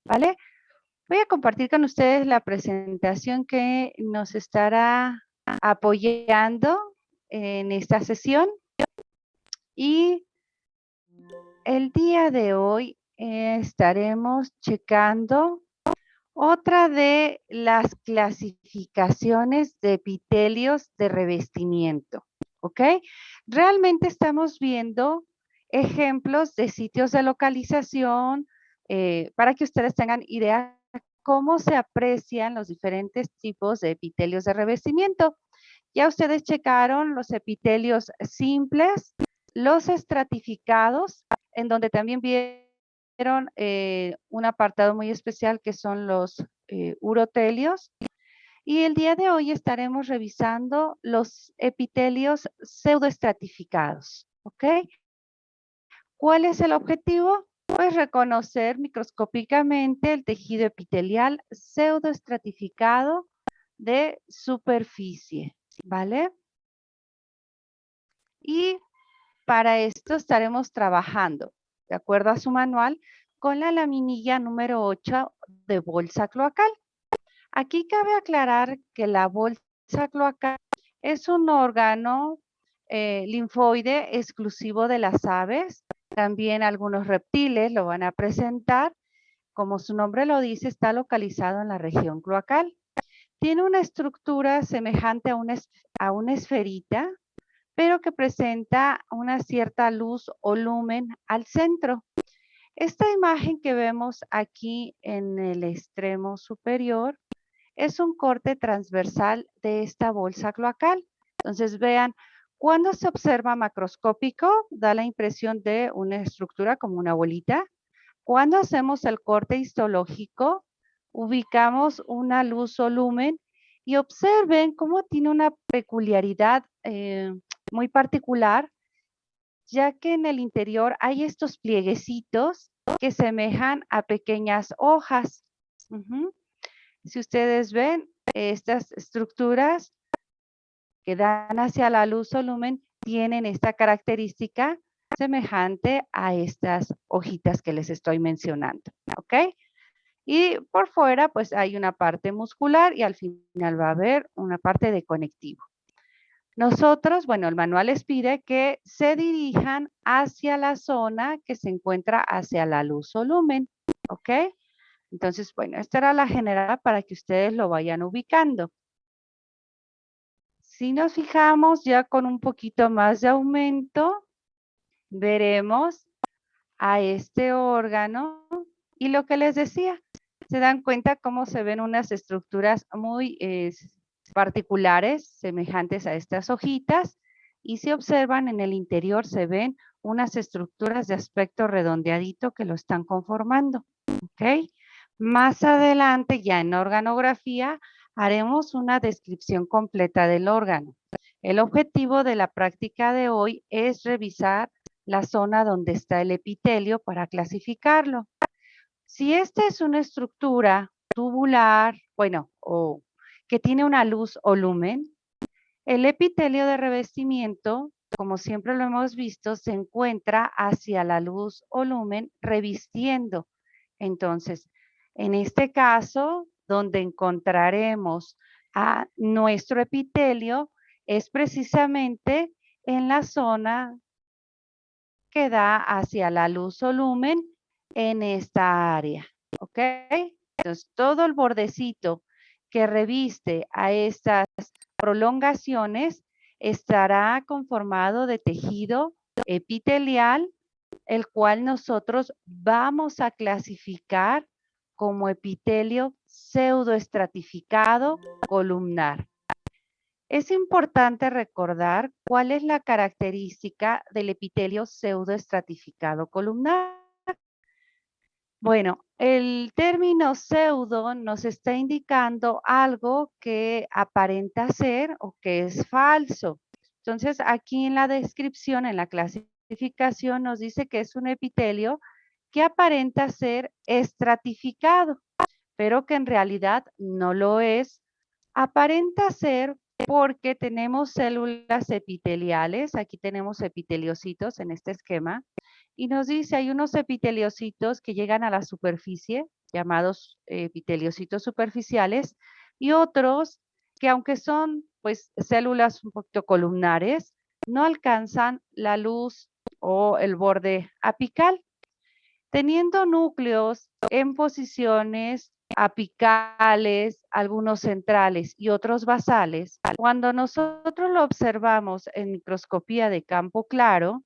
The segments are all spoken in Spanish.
¿vale? Voy a compartir con ustedes la presentación que nos estará apoyando en esta sesión. Y el día de hoy estaremos checando otra de las clasificaciones de epitelios de revestimiento, ¿ok? Realmente estamos viendo ejemplos de sitios de localización para que ustedes tengan idea cómo se aprecian los diferentes tipos de epitelios de revestimiento. Ya ustedes checaron los epitelios simples, los estratificados, en donde también vieron un apartado muy especial que son los urotelios. Y el día de hoy estaremos revisando los epitelios pseudoestratificados, ¿ok? ¿Cuál es el objetivo? Pues reconocer microscópicamente el tejido epitelial pseudoestratificado de superficie, ¿vale? Y para esto estaremos trabajando, de acuerdo a su manual, con la laminilla número 8 de bolsa cloacal. Aquí cabe aclarar que la bolsa cloacal es un órgano linfoide exclusivo de las aves. También algunos reptiles lo van a presentar. Como su nombre lo dice, está localizado en la región cloacal. Tiene una estructura semejante a una esferita, pero que presenta una cierta luz o lumen al centro. Esta imagen que vemos aquí en el extremo superior es un corte transversal de esta bolsa cloacal. Entonces vean, cuando se observa macroscópico, da la impresión de una estructura como una bolita. Cuando hacemos el corte histológico, ubicamos una luz o lumen y observen cómo tiene una peculiaridad muy particular, ya que en el interior hay estos plieguecitos que semejan a pequeñas hojas. Si ustedes ven, estas estructuras que dan hacia la luz o lumen tienen esta característica semejante a estas hojitas que les estoy mencionando, ¿ok? Y por fuera, pues hay una parte muscular y al final va a haber una parte de conectivo. Nosotros, bueno, el manual les pide que se dirijan hacia la zona que se encuentra hacia la luz o lumen, ¿ok? Entonces, bueno, esta era la general para que ustedes lo vayan ubicando. Si nos fijamos ya con un poquito más de aumento, veremos a este órgano y lo que les decía, se dan cuenta cómo se ven unas estructuras muy particulares, semejantes a estas hojitas, y si observan en el interior se ven unas estructuras de aspecto redondeadito que lo están conformando, ¿ok? Más adelante, ya en organografía, haremos una descripción completa del órgano. El objetivo de la práctica de hoy es revisar la zona donde está el epitelio para clasificarlo. Si esta es una estructura tubular, bueno, o que tiene una luz o lumen, el epitelio de revestimiento, como siempre lo hemos visto, se encuentra hacia la luz o lumen revistiendo. Entonces, en este caso, donde encontraremos a nuestro epitelio es precisamente en la zona que da hacia la luz o lumen en esta área, ¿ok? Entonces, todo el bordecito que reviste a estas prolongaciones estará conformado de tejido epitelial, el cual nosotros vamos a clasificar como epitelio pseudoestratificado columnar. Es importante recordar cuál es la característica del epitelio pseudoestratificado columnar. Bueno, el término pseudo nos está indicando algo que aparenta ser o que es falso. Entonces, aquí en la descripción, en la clasificación, nos dice que es un epitelio que aparenta ser estratificado, pero que en realidad no lo es. Aparenta ser porque tenemos células epiteliales, aquí tenemos epiteliocitos en este esquema, y nos dice, hay unos epiteliocitos que llegan a la superficie, llamados epiteliocitos superficiales, y otros que aunque son pues células un poquito columnares, no alcanzan la luz o el borde apical, teniendo núcleos en posiciones apicales, algunos centrales y otros basales. Cuando nosotros lo observamos en microscopía de campo claro,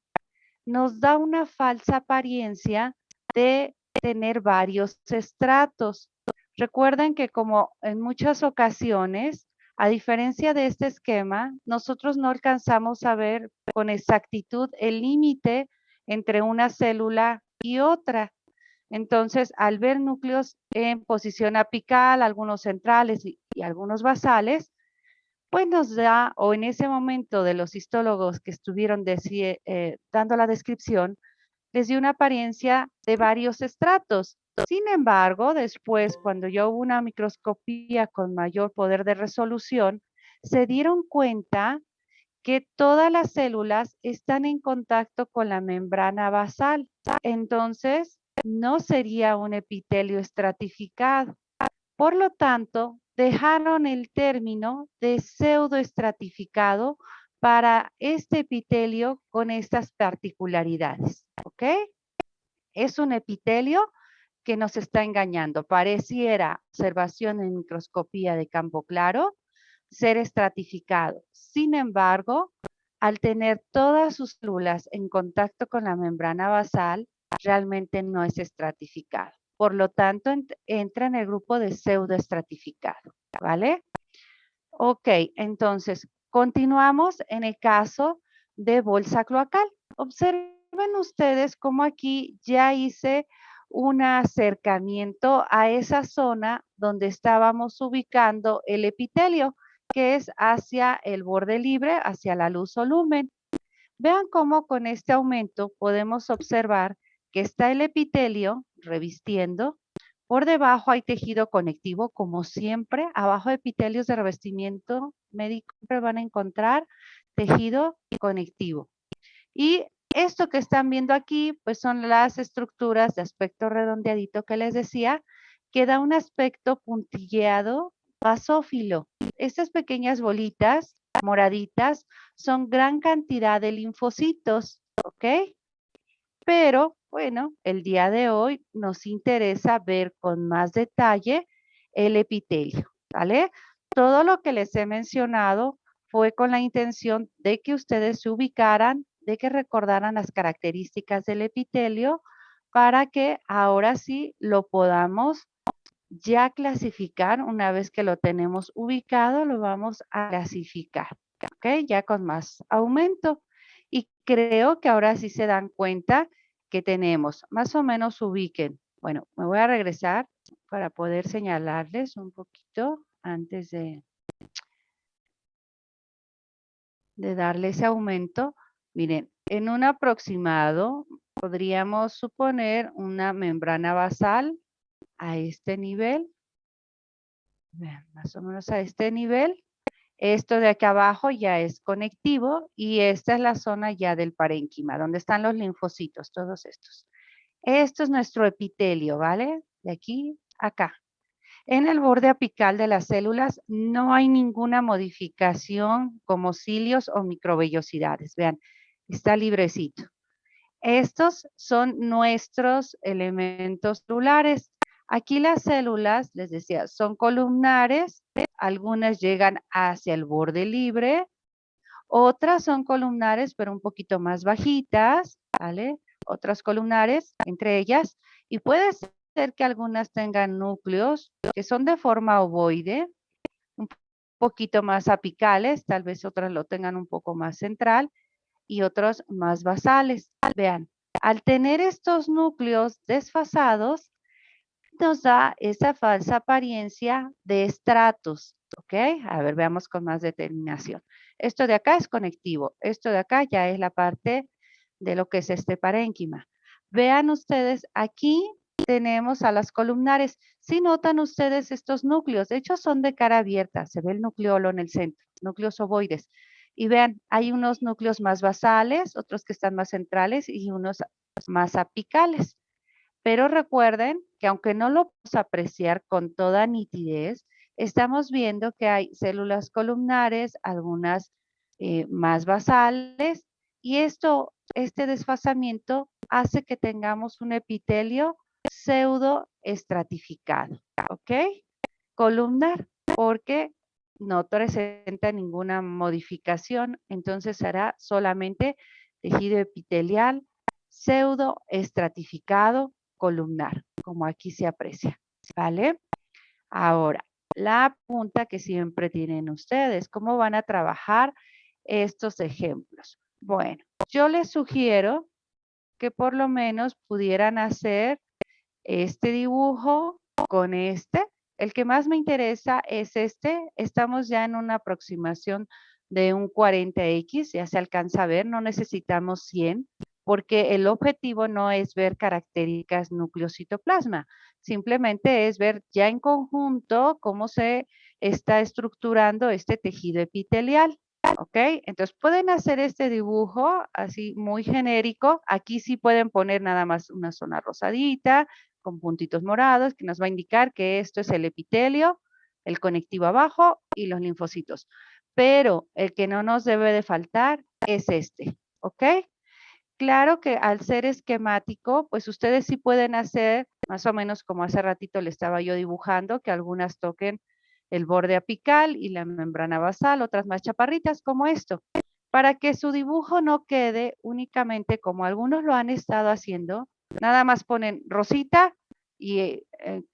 nos da una falsa apariencia de tener varios estratos. Recuerden que como en muchas ocasiones, a diferencia de este esquema, nosotros no alcanzamos a ver con exactitud el límite entre una célula y otra. Entonces, al ver núcleos en posición apical, algunos centrales y algunos basales, pues nos da, o en ese momento de los histólogos que estuvieron dando la descripción, les dio una apariencia de varios estratos. Sin embargo, después, cuando ya hubo una microscopía con mayor poder de resolución, se dieron cuenta que todas las células están en contacto con la membrana basal. Entonces, no sería un epitelio estratificado. Por lo tanto, dejaron el término de pseudoestratificado para este epitelio con estas particularidades. ¿Ok? Es un epitelio que nos está engañando. Pareciera, observación en microscopía de campo claro, ser estratificado. Sin embargo, al tener todas sus células en contacto con la membrana basal, realmente no es estratificado. Por lo tanto, entra en el grupo de pseudoestratificado, ¿vale? Ok, entonces, continuamos en el caso de bolsa cloacal. Observen ustedes cómo aquí ya hice un acercamiento a esa zona donde estábamos ubicando el epitelio, que es hacia el borde libre, hacia la luz o lumen. Vean cómo con este aumento podemos observar que está el epitelio revistiendo. Por debajo hay tejido conectivo, como siempre. Abajo de epitelios de revestimiento médico siempre van a encontrar tejido conectivo. Y esto que están viendo aquí, pues son las estructuras de aspecto redondeadito que les decía, que da un aspecto puntilleado, basófilo. Estas pequeñas bolitas moraditas son gran cantidad de linfocitos, ¿ok? Pero, bueno, el día de hoy nos interesa ver con más detalle el epitelio, ¿vale? Todo lo que les he mencionado fue con la intención de que ustedes se ubicaran, de que recordaran las características del epitelio para que ahora sí lo podamos ya clasificar. Una vez que lo tenemos ubicado, lo vamos a clasificar, ¿ok? Ya con más aumento. Y creo que ahora sí se dan cuenta que tenemos, más o menos ubiquen. Bueno, me voy a regresar para poder señalarles un poquito antes de darle ese aumento. Miren, en un aproximado podríamos suponer una membrana basal a este nivel. Vean, más o menos a este nivel. Esto de acá abajo ya es conectivo y esta es la zona ya del parénquima, donde están los linfocitos, todos estos. Esto es nuestro epitelio, ¿vale? De aquí a acá. En el borde apical de las células no hay ninguna modificación como cilios o microvellosidades. Vean, está librecito. Estos son nuestros elementos celulares. Aquí las células, les decía, son columnares. Algunas llegan hacia el borde libre. Otras son columnares, pero un poquito más bajitas, ¿vale? Otras columnares, entre ellas. Y puede ser que algunas tengan núcleos que son de forma ovoide, un poquito más apicales, tal vez otras lo tengan un poco más central y otros más basales. Vean, al tener estos núcleos desfasados, nos da esa falsa apariencia de estratos, ¿ok? A ver, veamos con más determinación. Esto de acá es conectivo, esto de acá ya es la parte de lo que es este parénquima. Vean ustedes, aquí tenemos a las columnares. Si notan ustedes estos núcleos, de hecho son de cara abierta, se ve el nucleolo en el centro, núcleos ovoides. Y vean, hay unos núcleos más basales, otros que están más centrales y unos más apicales. Pero recuerden que aunque no lo podemos apreciar con toda nitidez, estamos viendo que hay células columnares, algunas más basales, y este desfasamiento hace que tengamos un epitelio pseudo estratificado, ¿ok? Columnar, porque no presenta ninguna modificación, entonces será solamente tejido epitelial pseudo estratificado columnar, como aquí se aprecia, ¿vale? Ahora, la pregunta que siempre tienen ustedes, ¿cómo van a trabajar estos ejemplos? Bueno, yo les sugiero que por lo menos pudieran hacer este dibujo con este. El que más me interesa es este. Estamos ya en una aproximación de un 40X, ya se alcanza a ver, no necesitamos 100, porque el objetivo no es ver características núcleo-citoplasma, simplemente es ver ya en conjunto cómo se está estructurando este tejido epitelial. ¿Ok? Entonces pueden hacer este dibujo así muy genérico. Aquí sí pueden poner nada más una zona rosadita, con puntitos morados, que nos va a indicar que esto es el epitelio, el conectivo abajo y los linfocitos. Pero el que no nos debe de faltar es este, ¿ok? Claro que al ser esquemático, pues ustedes sí pueden hacer, más o menos como hace ratito le estaba yo dibujando, que algunas toquen el borde apical y la membrana basal, otras más chaparritas, como esto, para que su dibujo no quede únicamente como algunos lo han estado haciendo, nada más ponen rosita y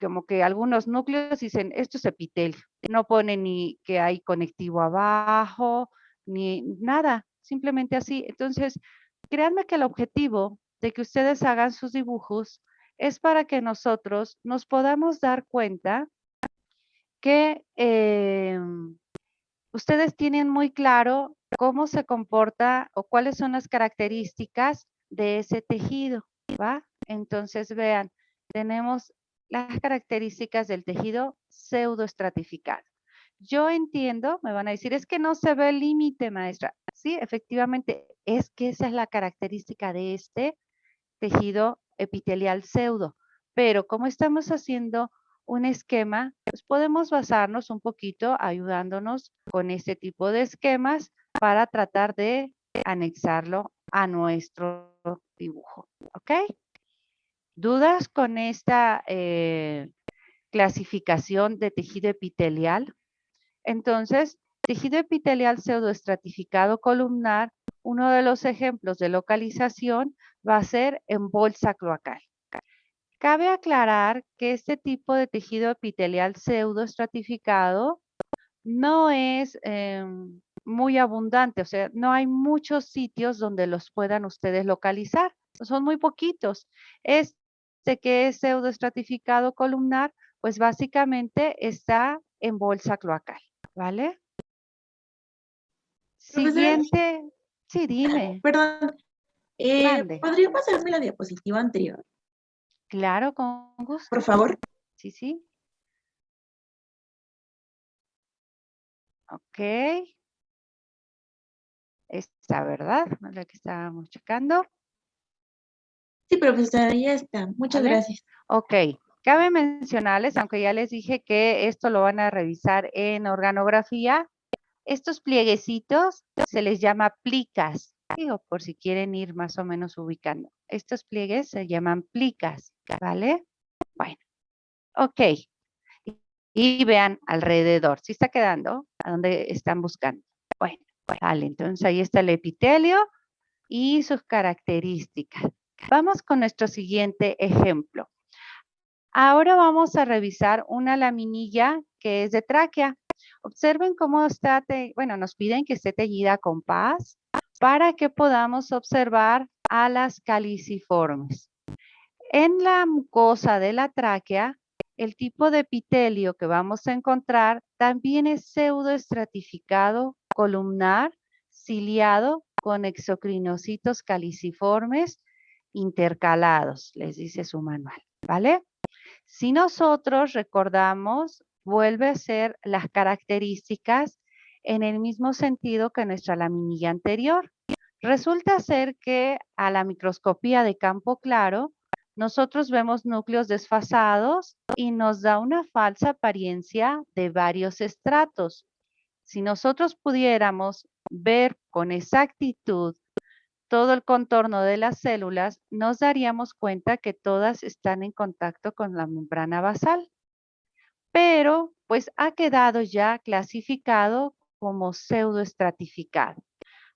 como que algunos núcleos dicen, esto es epitelio, no ponen ni que hay conectivo abajo, ni nada, simplemente así. Entonces, créanme que el objetivo de que ustedes hagan sus dibujos es para que nosotros nos podamos dar cuenta que ustedes tienen muy claro cómo se comporta o cuáles son las características de ese tejido, ¿va? Entonces, vean, tenemos las características del tejido pseudoestratificado. Yo entiendo, me van a decir, es que no se ve el límite, maestra. Sí, efectivamente, es que esa es la característica de este tejido epitelial pseudo. Pero como estamos haciendo un esquema, pues podemos basarnos un poquito ayudándonos con este tipo de esquemas para tratar de anexarlo a nuestro dibujo. ¿Ok? ¿Dudas con esta clasificación de tejido epitelial? Entonces, tejido epitelial pseudoestratificado columnar, uno de los ejemplos de localización va a ser en bolsa cloacal. Cabe aclarar que este tipo de tejido epitelial pseudoestratificado no es muy abundante, o sea, no hay muchos sitios donde los puedan ustedes localizar, son muy poquitos. Este que es pseudoestratificado columnar, pues básicamente está en bolsa cloacal, ¿vale? Profesora, Siguiente, sí, dime, perdón, mande. ¿podría pasarme la diapositiva anterior, Claro, con por gusto. favor? Sí, sí. Ok. Esta, ¿verdad? Es la que estábamos checando, Sí, profesora, ya está. Muchas ¿vale? gracias. Ok. Cabe mencionarles, aunque ya les dije que esto lo van a revisar en organografía, estos plieguecitos se les llama plicas. Digo, por si quieren ir más o menos ubicando. Estos pliegues se llaman plicas, ¿vale? Bueno, ok. Y vean alrededor. ¿Sí está quedando? ¿A dónde están buscando? Bueno, vale. Entonces ahí está el epitelio y sus características. Vamos con nuestro siguiente ejemplo. Ahora vamos a revisar una laminilla que es de tráquea. Observen cómo está, bueno, nos piden que esté teñida con paz para que podamos observar a las caliciformes. En la mucosa de la tráquea, el tipo de epitelio que vamos a encontrar también es pseudoestratificado columnar, ciliado con exocrinocitos caliciformes intercalados, les dice su manual, ¿vale? Si nosotros recordamos, vuelve a ser las características en el mismo sentido que nuestra laminilla anterior. Resulta ser que a la microscopía de campo claro, nosotros vemos núcleos desfasados y nos da una falsa apariencia de varios estratos. Si nosotros pudiéramos ver con exactitud todo el contorno de las células, nos daríamos cuenta que todas están en contacto con la membrana basal. Pero, pues ha quedado ya clasificado como pseudoestratificado.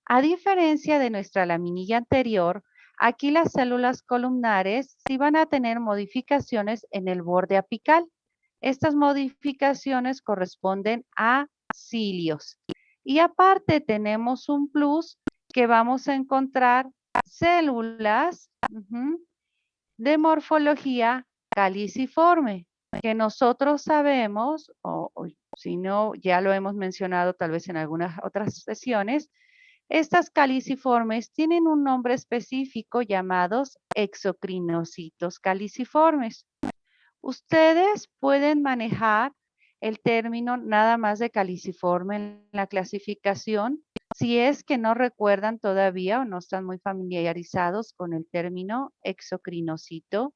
A diferencia de nuestra laminilla anterior, aquí las células columnares sí van a tener modificaciones en el borde apical. Estas modificaciones corresponden a cilios. Y aparte tenemos un plus que vamos a encontrar células de morfología caliciforme, que nosotros sabemos, o si no, ya lo hemos mencionado tal vez en algunas otras sesiones, estas caliciformes tienen un nombre específico llamados exocrinocitos caliciformes. Ustedes pueden manejar el término nada más de caliciforme en la clasificación si es que no recuerdan todavía o no están muy familiarizados con el término exocrinocito,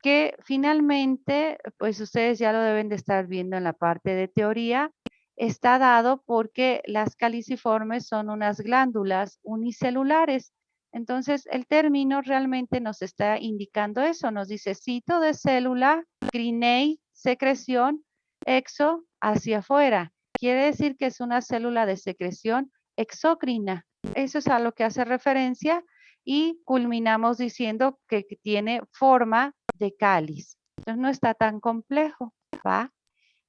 que finalmente, pues ustedes ya lo deben de estar viendo en la parte de teoría, está dado porque las caliciformes son unas glándulas unicelulares. Entonces, el término realmente nos está indicando eso, nos dice cito de célula, crinei, secreción, exo, hacia afuera. Quiere decir que es una célula de secreción exocrina. Eso es a lo que hace referencia y culminamos diciendo que tiene forma de cáliz. Entonces, no está tan complejo, ¿va?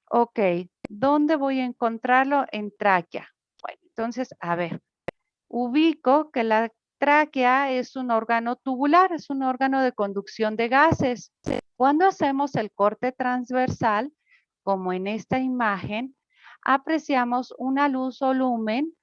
Ok, ¿dónde voy a encontrarlo? En tráquea. Bueno, entonces, a ver, ubico que la tráquea es un órgano tubular, es un órgano de conducción de gases. Cuando hacemos el corte transversal, como en esta imagen, apreciamos una luz o lumen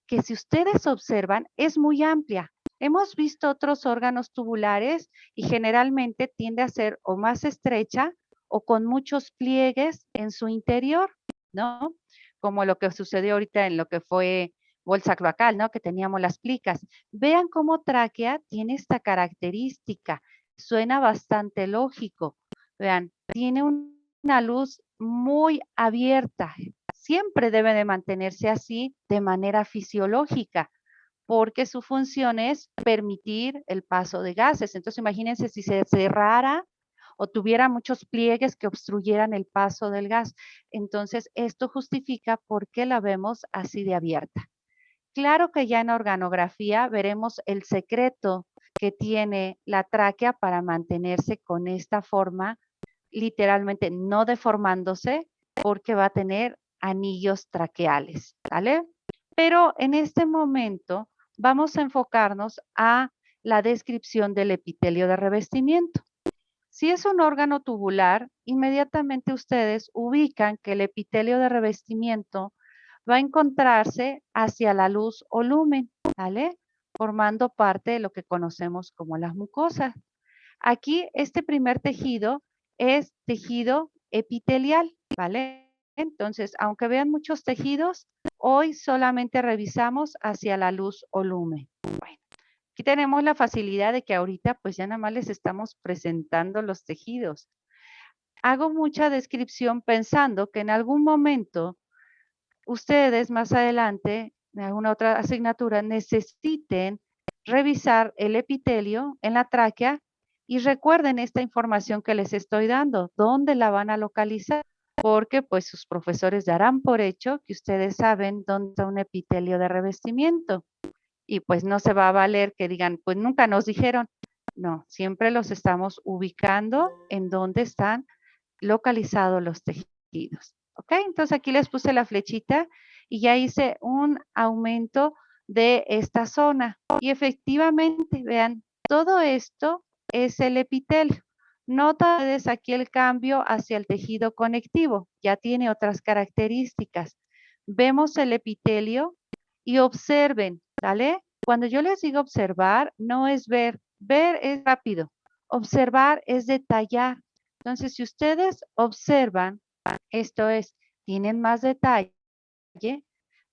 que si ustedes observan es muy amplia. Hemos visto otros órganos tubulares y generalmente tiende a ser o más estrecha o con muchos pliegues en su interior, ¿no? Como lo que sucedió ahorita en lo que fue bolsa cloacal, ¿no? Que teníamos las plicas. Vean cómo tráquea tiene esta característica. Suena bastante lógico. Vean, tiene una luz muy abierta. Siempre debe de mantenerse así de manera fisiológica, porque su función es permitir el paso de gases. Entonces, imagínense si se cerrara o tuviera muchos pliegues que obstruyeran el paso del gas. Entonces, esto justifica por qué la vemos así de abierta. Claro que ya en organografía veremos el secreto que tiene la tráquea para mantenerse con esta forma, literalmente no deformándose, porque va a tener anillos traqueales, ¿vale? Pero en este momento vamos a enfocarnos a la descripción del epitelio de revestimiento. Si es un órgano tubular, inmediatamente ustedes ubican que el epitelio de revestimiento va a encontrarse hacia la luz o lumen, ¿vale? Formando parte de lo que conocemos como las mucosas. Aquí este primer tejido es tejido epitelial, ¿vale? Entonces, aunque vean muchos tejidos, hoy solamente revisamos hacia la luz o lumen. Bueno, aquí tenemos la facilidad de que ahorita pues ya nada más les estamos presentando los tejidos. Hago mucha descripción pensando que en algún momento ustedes más adelante, en alguna otra asignatura, necesiten revisar el epitelio en la tráquea y recuerden esta información que les estoy dando, dónde la van a localizar, porque pues sus profesores darán por hecho que ustedes saben dónde está un epitelio de revestimiento y pues no se va a valer que digan, pues nunca nos dijeron. No, siempre los estamos ubicando en dónde están localizados los tejidos. ¿Ok? Entonces aquí les puse la flechita y ya hice un aumento de esta zona. Y efectivamente, vean, todo esto es el epitelio. Nota ustedes aquí el cambio hacia el tejido conectivo. Ya tiene otras características. Vemos el epitelio y observen, ¿vale? Cuando yo les digo observar, no es ver. Ver es rápido. Observar es detallar. Entonces, si ustedes observan, esto es, tienen más detalle,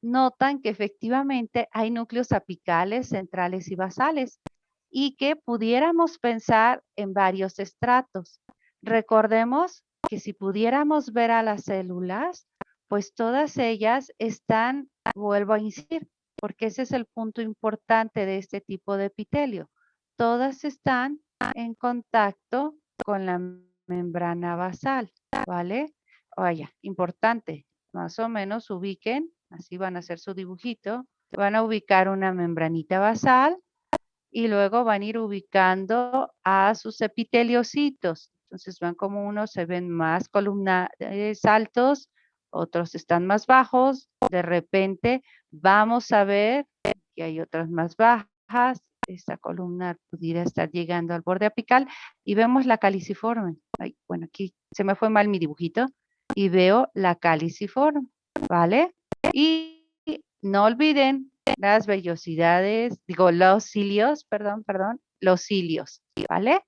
notan que efectivamente hay núcleos apicales, centrales y basales y que pudiéramos pensar en varios estratos. Recordemos que si pudiéramos ver a las células, pues todas ellas están, vuelvo a insistir, porque ese es el punto importante de este tipo de epitelio. Todas están en contacto con la membrana basal, ¿vale? Vaya, importante, más o menos ubiquen, así van a hacer su dibujito, van a ubicar una membranita basal y luego van a ir ubicando a sus epiteliocitos. Entonces van como unos se ven más columnares altos, otros están más bajos. De repente vamos a ver que hay otras más bajas. Esta columna pudiera estar llegando al borde apical y vemos la caliciforme. Ay, bueno, aquí se me fue mal mi dibujito y veo la caliciforme, ¿vale? Y no olviden las vellosidades, digo, los cilios, perdón, los cilios, ¿vale?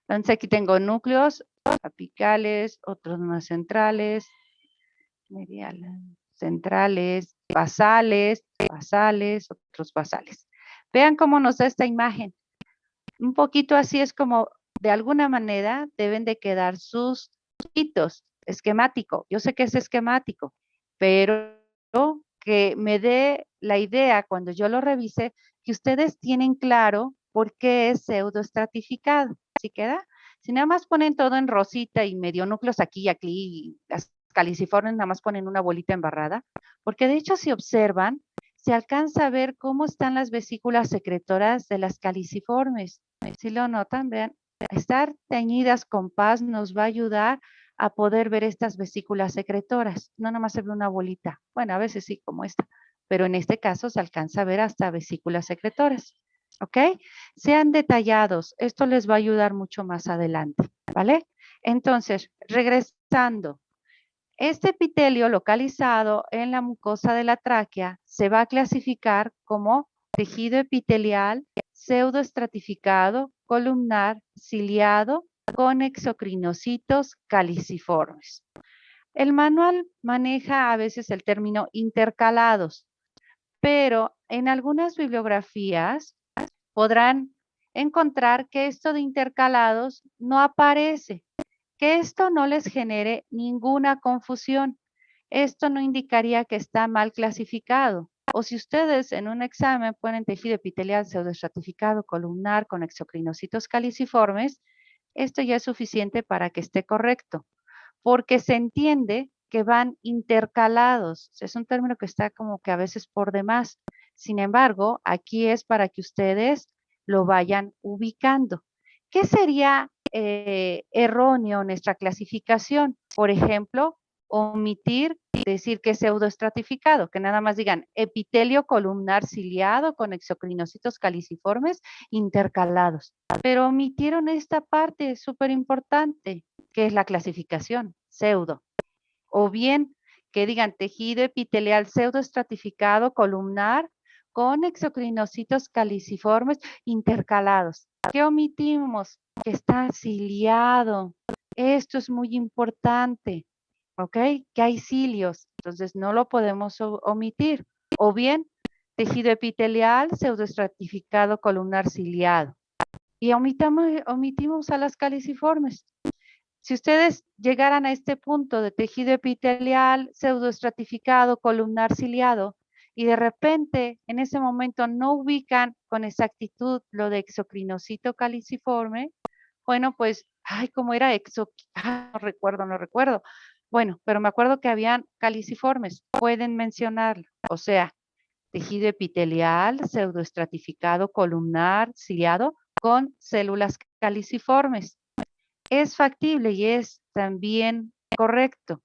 Entonces aquí tengo núcleos apicales, otros más centrales, mediales, centrales, basales, otros basales. Vean cómo nos da esta imagen. Un poquito así es como, de alguna manera, deben de quedar sus hitos, esquemático. Yo sé que es esquemático, pero que me dé la idea cuando yo lo revise, que ustedes tienen claro por qué es pseudoestratificado. ¿Sí queda? Si nada más ponen todo en rosita y medio núcleos aquí y aquí, y las caliciformes nada más ponen una bolita embarrada, porque de hecho si observan, se alcanza a ver cómo están las vesículas secretoras de las caliciformes. Si lo notan, vean, estar teñidas con paz nos va a ayudar a poder ver estas vesículas secretoras. No nomás se ve una bolita. Bueno, a veces sí, como esta, pero en este caso se alcanza a ver hasta vesículas secretoras. ¿Ok? Sean detallados. Esto les va a ayudar mucho más adelante. ¿Vale? Entonces, regresando. Este epitelio localizado en la mucosa de la tráquea se va a clasificar como tejido epitelial pseudoestratificado, columnar, ciliado, con exocrinocitos caliciformes. El manual maneja a veces el término intercalados, pero en algunas bibliografías podrán encontrar que esto de intercalados no aparece. Que esto no les genere ninguna confusión. Esto no indicaría que está mal clasificado. O si ustedes en un examen ponen tejido epitelial pseudoestratificado columnar con exocrinocitos caliciformes, esto ya es suficiente para que esté correcto, porque se entiende que van intercalados. Es un término que está como que a veces por demás. Sin embargo, aquí es para que ustedes lo vayan ubicando. ¿Qué sería erróneo nuestra clasificación? Por ejemplo, omitir decir que es pseudoestratificado, que nada más digan epitelio columnar ciliado con exocrinocitos caliciformes intercalados. Pero omitieron esta parte súper importante, que es la clasificación, pseudo. O bien que digan tejido epitelial pseudoestratificado columnar con exocrinocitos caliciformes intercalados. ¿Qué omitimos? Que está ciliado. Esto es muy importante, ¿ok? Que hay cilios, entonces no lo podemos omitir. O bien, tejido epitelial pseudoestratificado columnar ciliado. Y omitimos a las caliciformes. Si ustedes llegaran a este punto de tejido epitelial pseudoestratificado columnar ciliado y de repente en ese momento no ubican con exactitud lo de exocrinocito caliciforme, bueno, pues, ay, ¿cómo era no recuerdo. Bueno, pero me acuerdo que habían caliciformes, pueden mencionarlo. O sea, tejido epitelial pseudoestratificado columnar ciliado con células caliciformes. Es factible y es también correcto.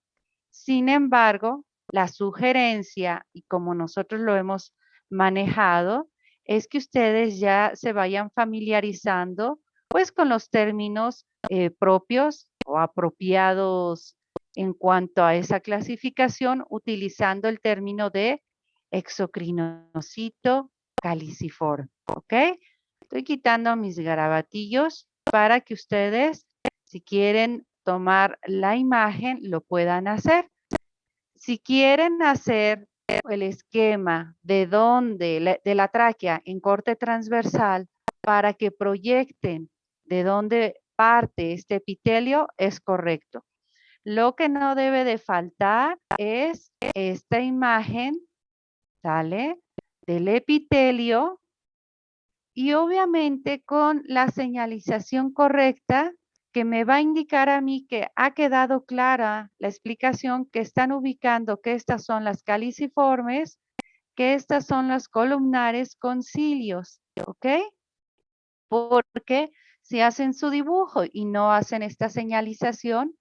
Sin embargo, la sugerencia, y como nosotros lo hemos manejado, es que ustedes ya se vayan familiarizando pues con los términos propios o apropiados en cuanto a esa clasificación, utilizando el término de exocrinocito caliciforme, ¿ok? Estoy quitando mis garabatillos para que ustedes, si quieren tomar la imagen, lo puedan hacer. Si quieren hacer el esquema de la tráquea en corte transversal para que proyecten de dónde parte este epitelio es correcto. Lo que no debe de faltar es esta imagen, ¿sale? Del epitelio y obviamente con la señalización correcta que me va a indicar a mí que ha quedado clara la explicación, que están ubicando que estas son las caliciformes, que estas son las columnares con cilios, ¿ok? Porque si hacen su dibujo y no hacen esta señalización,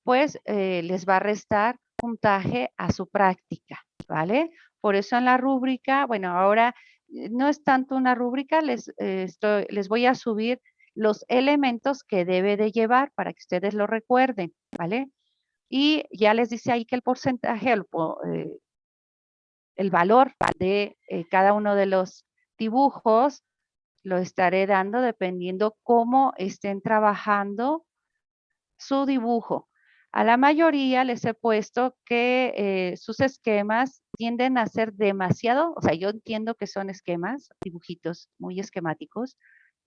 pues les va a restar puntaje a su práctica, ¿vale? Por eso en la rúbrica, bueno, ahora no es tanto una rúbrica, les voy a subir los elementos que debe de llevar para que ustedes lo recuerden, ¿vale? Y ya les dice ahí que el porcentaje, el valor de cada uno de los dibujos lo estaré dando dependiendo cómo estén trabajando su dibujo. A la mayoría les he puesto que sus esquemas tienden a ser demasiado, o sea, yo entiendo que son esquemas, dibujitos muy esquemáticos,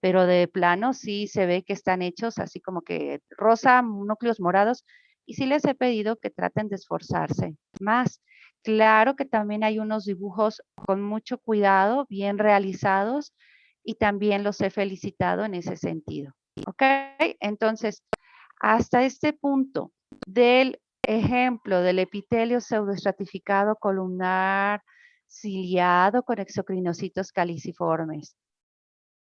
pero de plano sí se ve que están hechos así como que rosa, núcleos morados, y sí les he pedido que traten de esforzarse más. Claro que también hay unos dibujos con mucho cuidado, bien realizados, y también los he felicitado en ese sentido. ¿Ok? Entonces, hasta este punto del ejemplo del epitelio pseudoestratificado columnar ciliado con exocrinocitos caliciformes.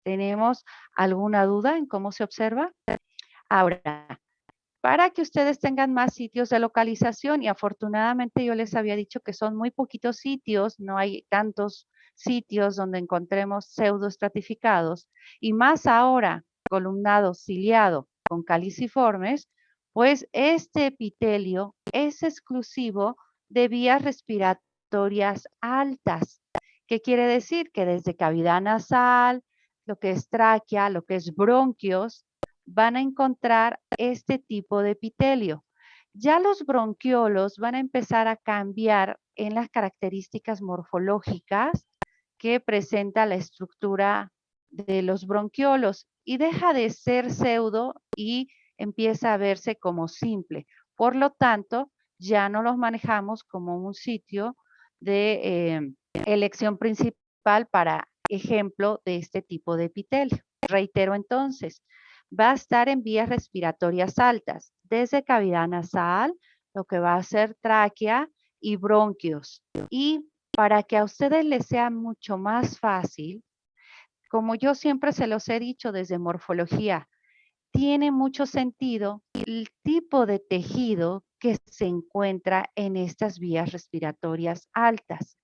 ¿Tenemos alguna duda en cómo se observa? Ahora, para que ustedes tengan más sitios de localización, y afortunadamente yo les había dicho que son muy poquitos sitios, no hay tantos sitios donde encontremos pseudoestratificados, y más ahora columnado ciliado con caliciformes, pues este epitelio es exclusivo de vías respiratorias altas. ¿Qué quiere decir? Que desde cavidad nasal, lo que es tráquea, lo que es bronquios, van a encontrar este tipo de epitelio. Ya los bronquiolos van a empezar a cambiar en las características morfológicas que presenta la estructura de los bronquiolos y deja de ser pseudo y empieza a verse como simple. Por lo tanto, ya no los manejamos como un sitio de elección principal para ejemplo de este tipo de epitelio. Reitero entonces, va a estar en vías respiratorias altas, desde cavidad nasal, lo que va a ser tráquea y bronquios. Y para que a ustedes les sea mucho más fácil, como yo siempre se los he dicho desde morfología, tiene mucho sentido el tipo de tejido que se encuentra en estas vías respiratorias altas.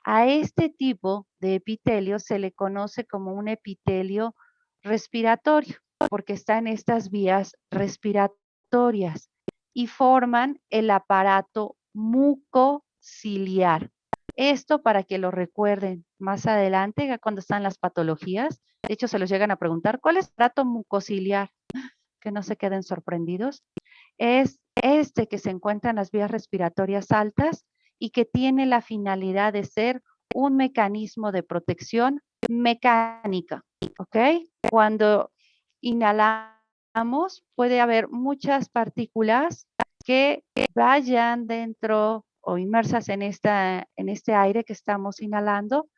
A este tipo de epitelio se le conoce como un epitelio respiratorio, porque está en estas vías respiratorias y forman el aparato mucociliar. Esto para que lo recuerden más adelante, cuando están las patologías. De hecho, se los llegan a preguntar, ¿cuál es el aparato mucociliar? Que no se queden sorprendidos. Es este que se encuentra en las vías respiratorias altas y que tiene la finalidad de ser un mecanismo de protección mecánica, ¿ok? Cuando inhalamos puede haber muchas partículas que vayan dentro o inmersas en este aire que estamos inhalando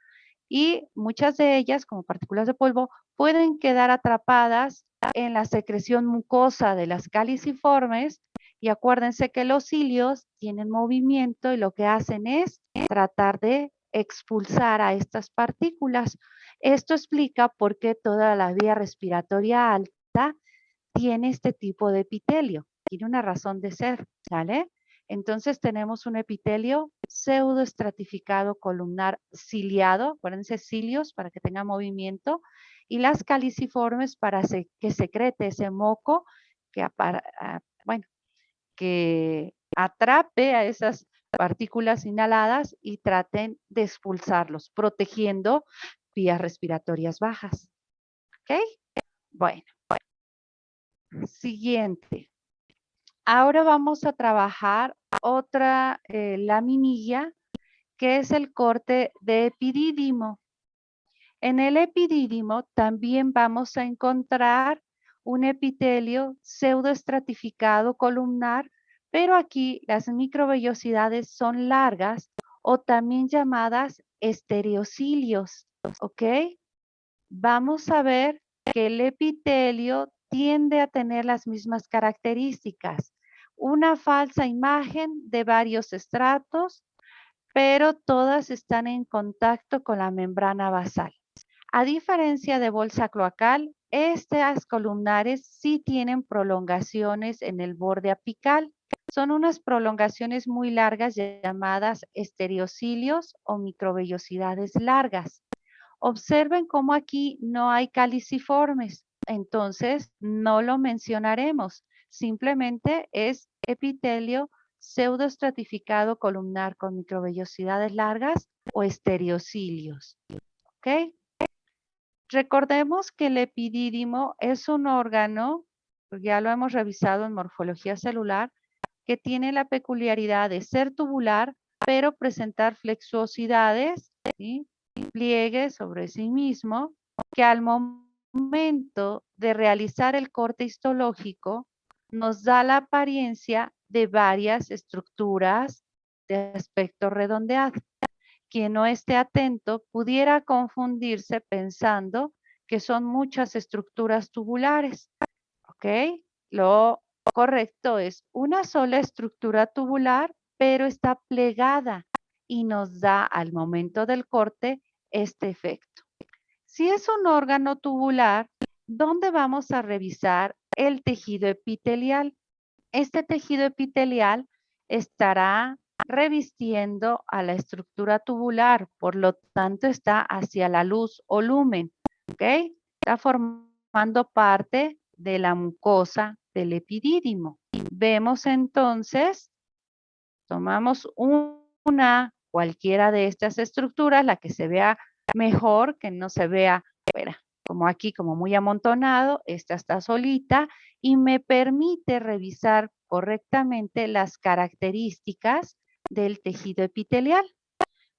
y muchas de ellas, como partículas de polvo, pueden quedar atrapadas en la secreción mucosa de las caliciformes y acuérdense que los cilios tienen movimiento y lo que hacen es tratar de expulsar a estas partículas. Esto explica por qué toda la vía respiratoria alta tiene este tipo de epitelio. Tiene una razón de ser, ¿sale? Entonces tenemos un epitelio pseudoestratificado columnar ciliado, acuérdense cilios para que tenga movimiento, y las caliciformes para que secrete ese moco que, bueno, que atrape a esas partículas inhaladas y traten de expulsarlos, protegiendo vías respiratorias bajas. ¿Ok? Bueno, siguiente. Ahora vamos a trabajar otra laminilla que es el corte de epidídimo. En el epidídimo también vamos a encontrar un epitelio pseudoestratificado columnar, pero aquí las microvellosidades son largas o también llamadas estereocilios, ¿ok? Vamos a ver que el epitelio tiende a tener las mismas características. Una falsa imagen de varios estratos, pero todas están en contacto con la membrana basal. A diferencia de bolsa cloacal, estas columnares sí tienen prolongaciones en el borde apical. Son unas prolongaciones muy largas llamadas estereocilios o microvellosidades largas. Observen cómo aquí no hay caliciformes, entonces no lo mencionaremos. Simplemente es epitelio pseudoestratificado columnar con microvellosidades largas o estereocilios. ¿Ok? Recordemos que el epidídimo es un órgano, ya lo hemos revisado en morfología celular, que tiene la peculiaridad de ser tubular, pero presentar flexuosidades, ¿sí? Pliegues sobre sí mismo, que al momento de realizar el corte histológico nos da la apariencia de varias estructuras de aspecto redondeado. Quien no esté atento pudiera confundirse pensando que son muchas estructuras tubulares, ¿ok? Lo correcto es una sola estructura tubular, pero está plegada y nos da al momento del corte este efecto. Si es un órgano tubular, ¿dónde vamos a revisar el tejido epitelial? Este tejido epitelial estará revistiendo a la estructura tubular, por lo tanto está hacia la luz o lumen, ¿ok? Está formando parte de la mucosa del epidídimo. Vemos entonces, tomamos una, cualquiera de estas estructuras, la que se vea mejor, que no se vea, espera, como aquí, como muy amontonado, esta está solita y me permite revisar correctamente las características del tejido epitelial.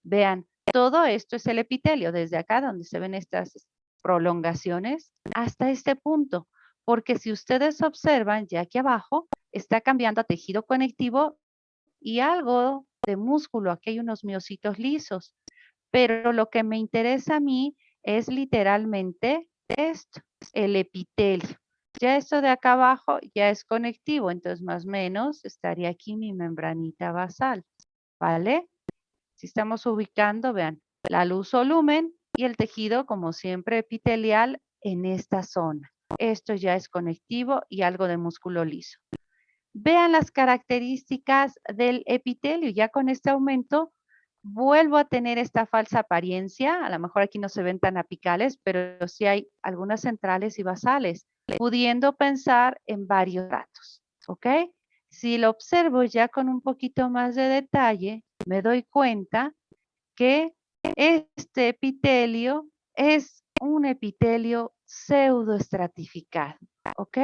Vean, todo esto es el epitelio, desde acá donde se ven estas prolongaciones hasta este punto, porque si ustedes observan, ya aquí abajo, está cambiando a tejido conectivo y algo de músculo, aquí hay unos miocitos lisos, pero lo que me interesa a mí es literalmente esto, el epitelio. Ya esto de acá abajo ya es conectivo, entonces más o menos estaría aquí mi membranita basal, ¿vale? Si estamos ubicando, vean, la luz o lumen y el tejido, como siempre, epitelial en esta zona. Esto ya es conectivo y algo de músculo liso. Vean las características del epitelio. Ya con este aumento vuelvo a tener esta falsa apariencia. A lo mejor aquí no se ven tan apicales, pero sí hay algunas centrales y basales, pudiendo pensar en varios datos. ¿Ok? Si lo observo ya con un poquito más de detalle, me doy cuenta que este epitelio es un epitelio pseudoestratificado. ¿Ok?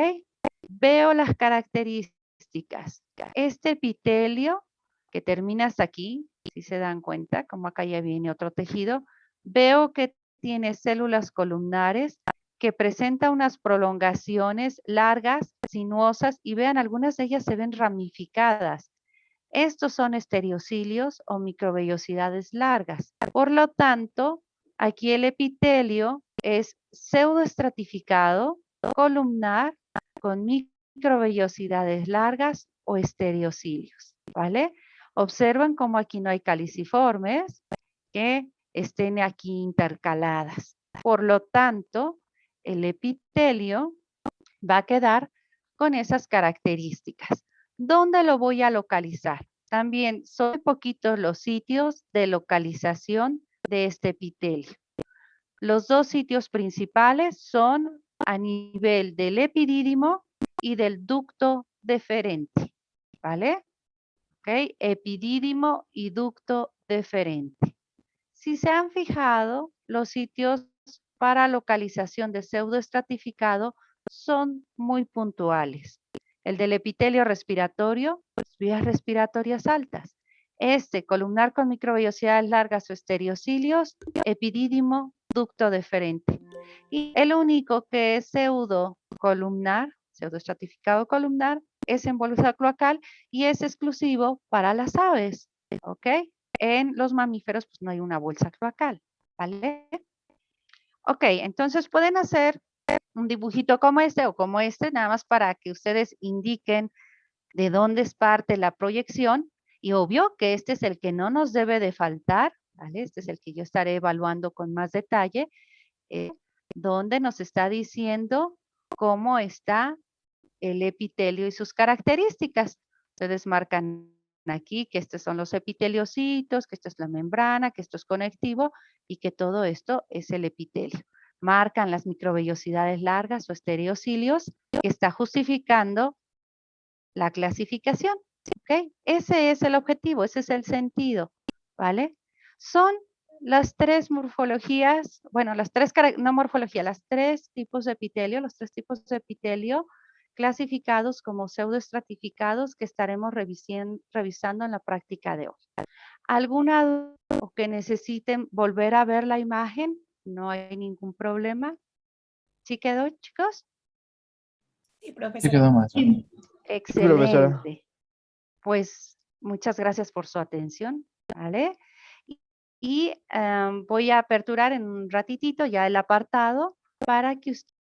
Veo las características. Este epitelio que termina hasta aquí, si se dan cuenta, como acá ya viene otro tejido, veo que tiene células columnares que presenta unas prolongaciones largas, sinuosas, y vean, algunas de ellas se ven ramificadas. Estos son estereocilios o microvellosidades largas. Por lo tanto, aquí el epitelio es pseudoestratificado, columnar, con microvellosidades largas o estereocilios, ¿vale? Observen cómo aquí no hay caliciformes que estén aquí intercaladas. Por lo tanto, el epitelio va a quedar con esas características. ¿Dónde lo voy a localizar? También son poquitos los sitios de localización de este epitelio. Los dos sitios principales son a nivel del epidídimo y del ducto deferente, ¿vale? ¿Ok? Epidídimo y ducto deferente. Si se han fijado, los sitios para localización de pseudoestratificado son muy puntuales. El del epitelio respiratorio, pues, vías respiratorias altas. Columnar con microvellosidades largas o estereocilios, epidídimo, ducto deferente. Y el único que es pseudocolumnar, pseudoestratificado columnar, es en bolsa cloacal y es exclusivo para las aves, ¿ok? En los mamíferos pues no hay una bolsa cloacal, ¿vale? Ok, entonces pueden hacer un dibujito como este o como este, nada más para que ustedes indiquen de dónde es parte la proyección. Y obvio que este es el que no nos debe de faltar, ¿vale? Este es el que yo estaré evaluando con más detalle, donde nos está diciendo cómo está el epitelio y sus características. Ustedes marcan aquí que estos son los epiteliocitos, que esto es la membrana, que esto es conectivo y que todo esto es el epitelio. Marcan las microvellosidades largas o estereocilios que está justificando la clasificación. ¿Ok? Ese es el objetivo, ese es el sentido, ¿vale? Son las tres morfologías, bueno, las tres, no morfología, las tres tipos de epitelio, los tres tipos de epitelio clasificados como pseudoestratificados que estaremos revisando en la práctica de hoy. ¿Alguna duda o que necesiten volver a ver la imagen? No hay ningún problema. ¿Sí quedó, chicos? Sí, Sí profesora. quedó más. Sí. profesora. Excelente. Pues muchas gracias por su atención, ¿vale? Y voy a aperturar en un ratitito ya el apartado para que usted